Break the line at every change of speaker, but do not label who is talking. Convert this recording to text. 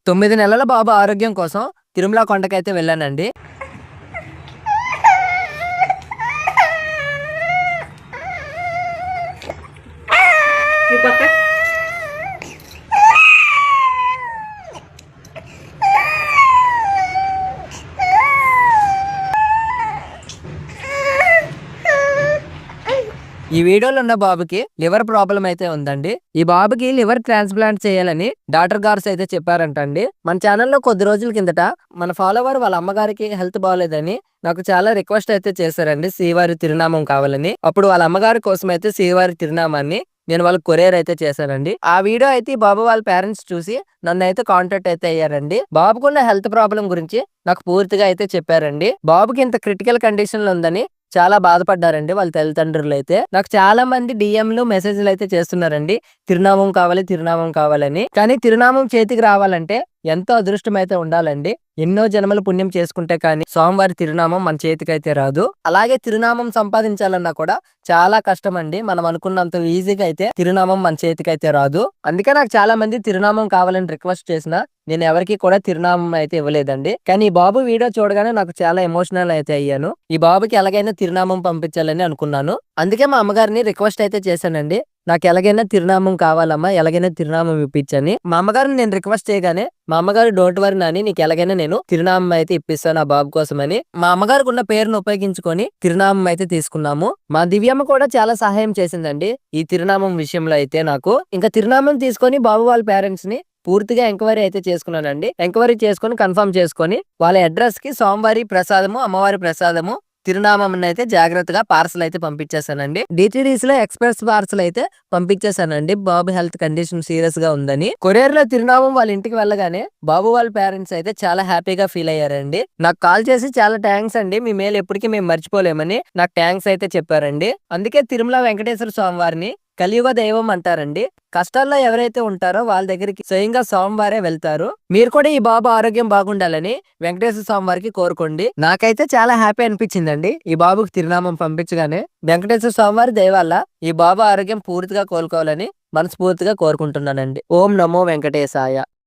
9 నెలల బాబు ఆరోగ్యం కోసం తిరుమల కొండకైతే వెళ్ళానండి. ఈ వీడియోలో ఉన్న బాబుకి లివర్ ప్రాబ్లం అయితే ఉందండి. ఈ బాబుకి లివర్ ట్రాన్స్ప్లాంట్ చేయాలని డాక్టర్ గారు అయితే చెప్పారంటండి. మన ఛానల్లో కొద్ది రోజుల కిందట మన ఫాలోవర్ వాళ్ళ అమ్మగారికి హెల్త్ బాగాలేదని నాకు చాలా రిక్వెస్ట్ అయితే చేశారండి, శ్రీవారి తిరునామం కావాలని. అప్పుడు వాళ్ళ అమ్మగారి కోసం అయితే శ్రీవారి తిరునామాన్ని నేను వాళ్ళకి కొరియర్ అయితే చేశానండి. ఆ వీడియో అయితే బాబు వాళ్ళ పేరెంట్స్ చూసి నన్ను అయితే కాంటాక్ట్ అయితే అయ్యారండి. బాబుకున్న హెల్త్ ప్రాబ్లం గురించి నాకు పూర్తిగా అయితే చెప్పారండి. బాబుకి ఇంత క్రిటికల్ కండిషన్ లో ఉందని చాలా బాధపడ్డారండి వాళ్ళ తల్లిదండ్రులు అయితే. నాకు చాలా మంది డిఎంలు మెసేజ్లు అయితే చేస్తున్నారండి, తిరునామం కావాలి తిరునామం కావాలని. కానీ తిరునామం చేతికి రావాలంటే ఎంతో అదృష్టం అయితే ఉండాలండి. ఎన్నో జన్మల పుణ్యం చేసుకుంటే కానీ స్వామివారి తిరునామం మన చేతికైతే రాదు. అలాగే తిరునామం సంపాదించాలన్నా కూడా చాలా కష్టం అండి. మనం అనుకున్నంత ఈజీగా అయితే తిరునామం మన చేతికైతే రాదు. అందుకే నాకు చాలా మంది తిరునామం కావాలని రిక్వెస్ట్ చేసిన నేను ఎవరికి కూడా తిరునామం అయితే ఇవ్వలేదండి. కానీ ఈ బాబు వీడియో చూడగానే నాకు చాలా ఎమోషనల్ అయితే అయ్యాను. ఈ బాబుకి ఎలాగైనా తిరునామం పంపించాలని అనుకున్నాను. అందుకే మా అమ్మగారిని రిక్వెస్ట్ అయితే చేశానండి, నాకు ఎలాగైనా తిరునామం కావాలమ్మా, ఎలాగైనా తిరునామం ఇప్పించని. మా అమ్మగారిని నేను రిక్వెస్ట్ చేయగానే మా అమ్మగారు డోంట్ వరీ నాని, నీకు ఎలాగైనా నేను తిరునామం అయితే ఇప్పిస్తాను ఆ బాబు కోసం అని మా అమ్మగారికి ఉన్న పేరును ఉపయోగించుకొని తిరునామం అయితే తీసుకున్నాము. మా దివ్యమ్మ కూడా చాలా సహాయం చేసిందండి ఈ తిరునామం విషయంలో అయితే. నాకు ఇంకా తిరునామం తీసుకొని బాబు వాళ్ళ పేరెంట్స్ ని పూర్తిగా ఎంక్వైరీ అయితే చేసుకున్నానండి. ఎంక్వైరీ చేసుకుని కన్ఫర్మ్ చేసుకొని వాళ్ళ అడ్రస్ కి స్వామివారి ప్రసాదము అమ్మవారి ప్రసాదము తిరునామం అయితే జాగ్రత్తగా పార్సల్ అయితే పంపించేశానండి. డిటిడిస్ లో ఎక్స్ప్రెస్ పార్సల్ అయితే పంపించేశానండి. బాబు హెల్త్ కండిషన్ సీరియస్ గా ఉందని. కొరియర్ లో తిరునామం వాళ్ళ ఇంటికి వెళ్ళగానే బాబు వాళ్ళ పేరెంట్స్ అయితే చాలా హ్యాపీగా ఫీల్ అయ్యారండి. నాకు కాల్ చేసి చాలా థ్యాంక్స్ అండి, మీ మేలు ఎప్పటికీ మేము మర్చిపోలేమని నాకు థ్యాంక్స్ అయితే చెప్పారండి. అందుకే తిరుమల వెంకటేశ్వర స్వామి వారిని కలియుగ దైవం అంటారండి. కష్టాల్లో ఎవరైతే ఉంటారో వాళ్ళ దగ్గరికి స్వయంగా స్వామివారే వెళ్తారు. మీరు కూడా ఈ బాబు ఆరోగ్యం బాగుండాలని వెంకటేశ్వర స్వామి వారికి కోరుకోండి. నాకైతే చాలా హ్యాపీ అనిపించిందండి ఈ బాబుకి తిరునామం పంపించగానే. వెంకటేశ్వర స్వామి వారి దయ వల్ల ఈ బాబు ఆరోగ్యం పూర్తిగా కోలుకోవాలని మనస్ఫూర్తిగా కోరుకుంటున్నానండి. ఓం నమో వెంకటేశాయ.